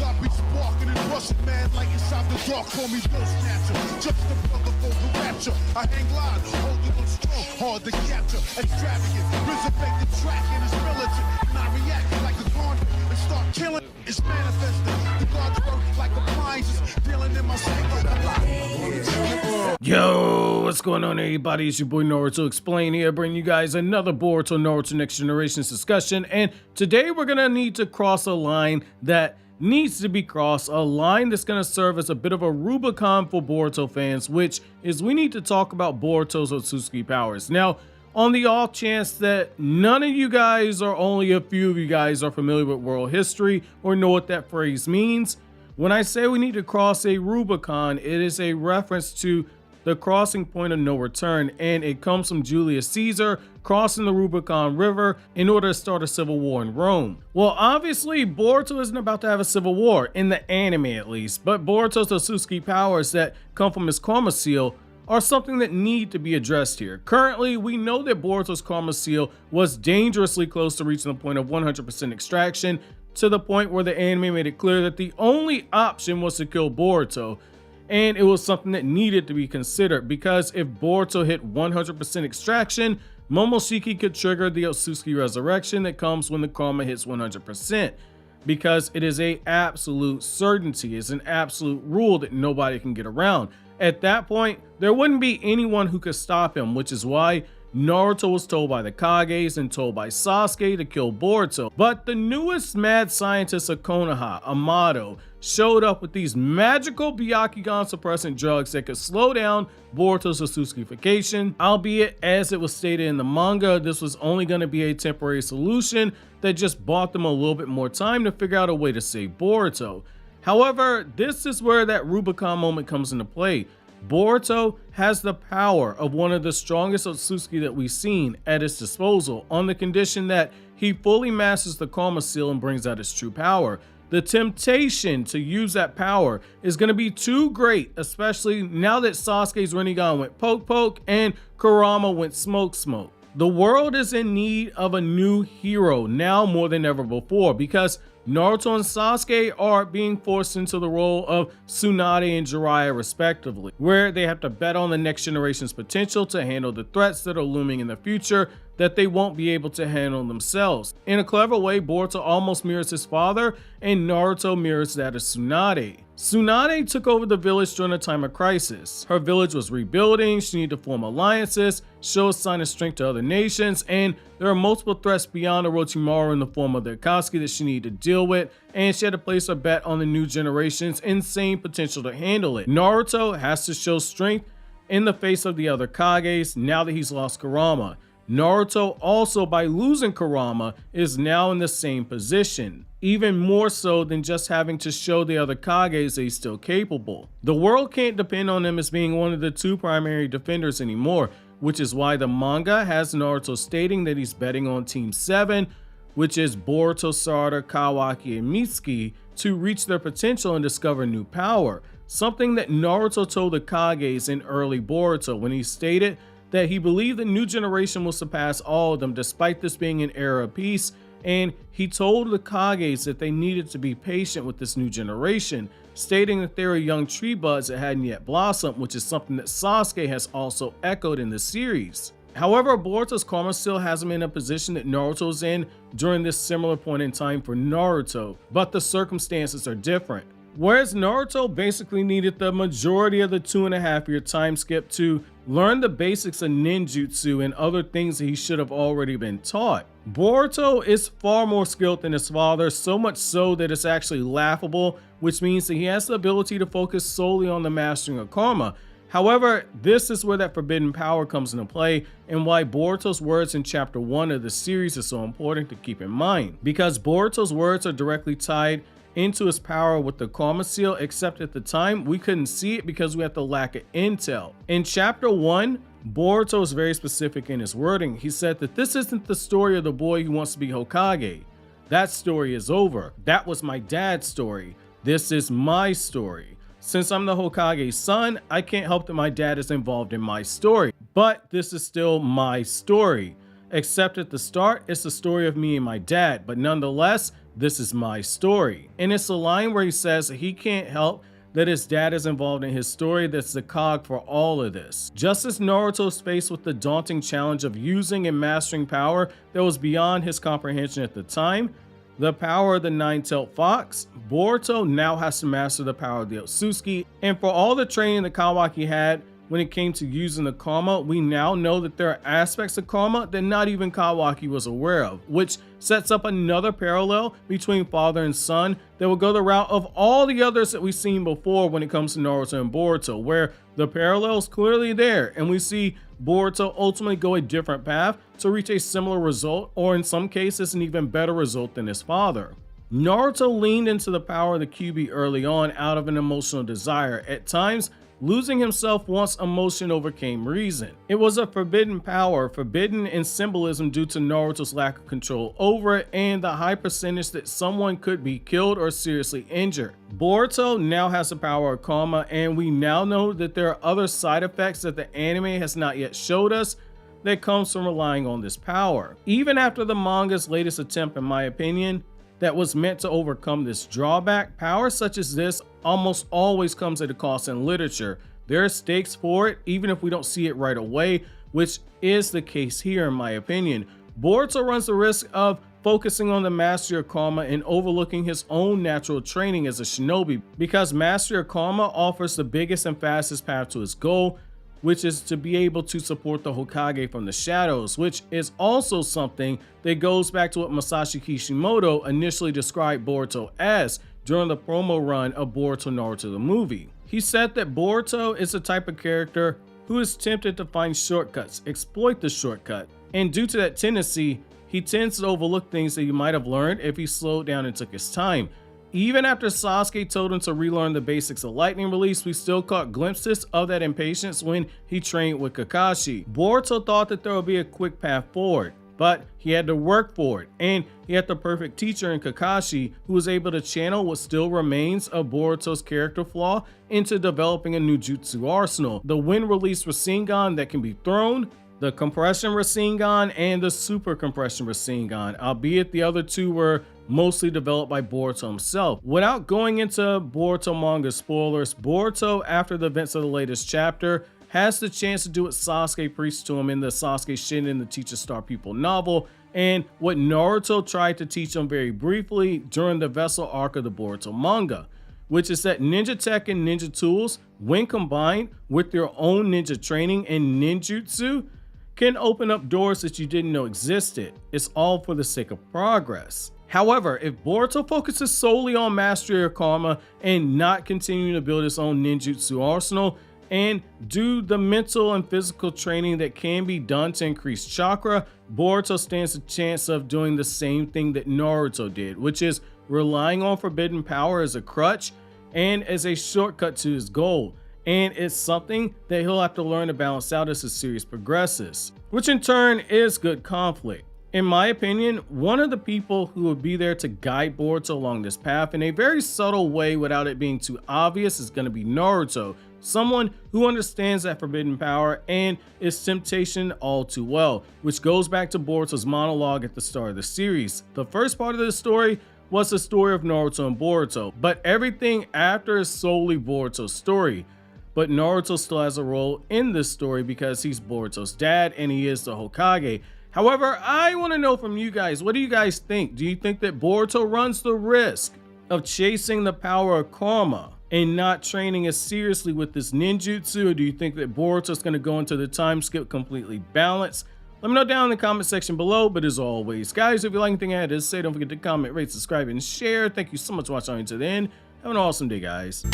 I be sparking and rushing mad like inside the dark. Call me Bill Snatcher, just a brother for the rapture. I hang live, holding on strong, hard to capture. Extravagant, resurrect the track and it's militant. And I react like a gauntlet and start killing. It's manifesting. The God's work like appliances, dealing in my sacred life. Yo, what's going on, everybody? It's your boy Naruto Explain here, bringing you guys another Boruto Naruto Next Generations discussion. And today we're gonna need to cross a line that needs to be crossed, a line that's gonna serve as a bit of a Rubicon for Boruto fans, which is we need to talk about Boruto's Otsutsuki powers. Now, on the off chance that none of you guys or only a few of you guys are familiar with world history or know what that phrase means, when I say we need to cross a Rubicon, it is a reference to the crossing point of no return, and it comes from Julius Caesar crossing the Rubicon River in order to start a civil war in Rome. Well, obviously, Boruto isn't about to have a civil war, in the anime at least, but Boruto's Otsutsuki powers that come from his Karma Seal are something that need to be addressed here. Currently, we know that Boruto's Karma Seal was dangerously close to reaching the point of 100% extraction, to the point where the anime made it clear that the only option was to kill Boruto. And it was something that needed to be considered, because if Boruto hit 100% extraction, Momoshiki could trigger the Otsutsuki resurrection that comes when the karma hits 100%, because it is an absolute certainty, it's an absolute rule that nobody can get around. At that point, there wouldn't be anyone who could stop him, which is why Naruto was told by the Kages and told by Sasuke to kill Boruto. But the newest mad scientist of Konoha, Amato, showed up with these magical Byakugan suppressant drugs that could slow down Boruto's Otsutsukification, albeit as it was stated in the manga, this was only going to be a temporary solution that just bought them a little bit more time to figure out a way to save Boruto. However, this is where that Rubicon moment comes into play. Boruto has the power of one of the strongest Otsutsuki that we've seen at his disposal, on the condition that he fully masters the Karma Seal and brings out his true power. The temptation to use that power is going to be too great, especially now that Sasuke's rinnegan went poke poke and Kurama went smoke smoke. The world is in need of a new hero now more than ever before, because Naruto and Sasuke are being forced into the role of Tsunade and Jiraiya respectively, where they have to bet on the next generation's potential to handle the threats that are looming in the future that they won't be able to handle themselves. In a clever way, Boruto almost mirrors his father, and Naruto mirrors that of Tsunade. Tsunade took over the village during a time of crisis. Her village was rebuilding, she needed to form alliances, show a sign of strength to other nations, and there are multiple threats beyond Orochimaru in the form of the Akatsuki that she needed to deal with, and she had to place her bet on the new generation's insane potential to handle it. Naruto has to show strength in the face of the other Kages now that he's lost Kurama. Naruto also, by losing Kurama, is now in the same position, even more so than just having to show the other Kages that he's still capable. The world can't depend on him as being one of the two primary defenders anymore, which is why the manga has Naruto stating that he's betting on Team 7, which is Boruto, Sarada, Kawaki, and Mitsuki, to reach their potential and discover new power. Something that Naruto told the Kages in early Boruto when he stated that he believed the new generation will surpass all of them despite this being an era of peace, and he told the Kages that they needed to be patient with this new generation, stating that they were young tree buds that hadn't yet blossomed, which is something that Sasuke has also echoed in the series. However, Boruto's Karma Seal has him in a position that Naruto's in during this similar point in time for Naruto, but the circumstances are different. Whereas Naruto basically needed the majority of the 2.5-year time skip to learn the basics of ninjutsu and other things that he should have already been taught, Boruto is far more skilled than his father, so much so that it's actually laughable, which means that he has the ability to focus solely on the mastering of karma. However, this is where that forbidden power comes into play, and why Boruto's words in chapter 1 of the series is so important to keep in mind, because Boruto's words are directly tied into his power with the Karma Seal, except at the time we couldn't see it because we had the lack of intel. In chapter 1, Boruto is very specific in his wording. He said that this isn't the story of the boy who wants to be Hokage. That story is over. That was my dad's story. This is my story. Since I'm the Hokage's son, I can't help that my dad is involved in my story, but this is still my story. except at the start, it's the story of me and my dad, but nonetheless, this is my story. And it's a line where he says that he can't help that his dad is involved in his story that's the cog for all of this. Just as Naruto is faced with the daunting challenge of using and mastering power that was beyond his comprehension at the time, the power of the nine-tailed fox, Boruto now has to master the power of the Otsutsuki, and for all the training that Kawaki had when it came to using the karma, we now know that there are aspects of karma that not even Kawaki was aware of, which sets up another parallel between father and son that will go the route of all the others that we've seen before when it comes to Naruto and Boruto, where the parallel is clearly there, and we see Boruto ultimately go a different path to reach a similar result, or in some cases an even better result than his father. Naruto leaned into the power of the kyuubi early on out of an emotional desire, at times losing himself once emotion overcame reason. It was a forbidden power, forbidden in symbolism due to Naruto's lack of control over it and the high percentage that someone could be killed or seriously injured. Boruto now has the power of karma, and we now know that there are other side effects that the anime has not yet showed us that comes from relying on this power. Even after the manga's latest attempt, in my opinion, that was meant to overcome this drawback, power such as this almost always comes at a cost in literature. There are stakes for it, even if we don't see it right away, which is the case here in my opinion. Boruto runs the risk of focusing on the mastery of karma and overlooking his own natural training as a shinobi, because mastery of karma offers the biggest and fastest path to his goal, which is to be able to support the Hokage from the shadows, which is also something that goes back to what Masashi Kishimoto initially described Boruto as during the promo run of Boruto Naruto the movie. He said that Boruto is the type of character who is tempted to find shortcuts, exploit the shortcut, and due to that tendency, he tends to overlook things that he might have learned if he slowed down and took his time. Even after Sasuke told him to relearn the basics of lightning release, we still caught glimpses of that impatience when he trained with Kakashi. Boruto thought that there would be a quick path forward, but he had to work for it, and he had the perfect teacher in Kakashi who was able to channel what still remains of Boruto's character flaw into developing a new jutsu arsenal. The wind release Rasengan that can be thrown, the compression Rasengan, and the super compression Rasengan, albeit the other two were mostly developed by Boruto himself. Without going into Boruto manga spoilers, Boruto, after the events of the latest chapter, has the chance to do what Sasuke preached to him in the Sasuke Shinen the Teacher Star Pupil novel, and what Naruto tried to teach him very briefly during the Vessel arc of the Boruto manga, which is that ninja tech and ninja tools, when combined with your own ninja training and ninjutsu, can open up doors that you didn't know existed. It's all for the sake of progress. However, if Boruto focuses solely on mastery of karma and not continuing to build his own ninjutsu arsenal and do the mental and physical training that can be done to increase chakra, Boruto stands a chance of doing the same thing that Naruto did, which is relying on forbidden power as a crutch and as a shortcut to his goal. And it's something that he'll have to learn to balance out as the series progresses, which in turn is good conflict. In my opinion, one of the people who would be there to guide Boruto along this path in a very subtle way without it being too obvious is going to be Naruto, someone who understands that forbidden power and its temptation all too well, which goes back to Boruto's monologue at the start of the series. The first part of the story was the story of Naruto and Boruto, but everything after is solely Boruto's story. But Naruto still has a role in this story because he's Boruto's dad and he is the Hokage. However, I want to know from you guys, what do you guys think? Do you think that Boruto runs the risk of chasing the power of karma and not training as seriously with this ninjutsu? Or do you think that Boruto's going to go into the time skip completely balanced? Let me know down in the comment section below. But as always, guys, if you like anything I had to say, don't forget to comment, rate, subscribe, and share. Thank you so much for watching until the end. Have an awesome day, guys.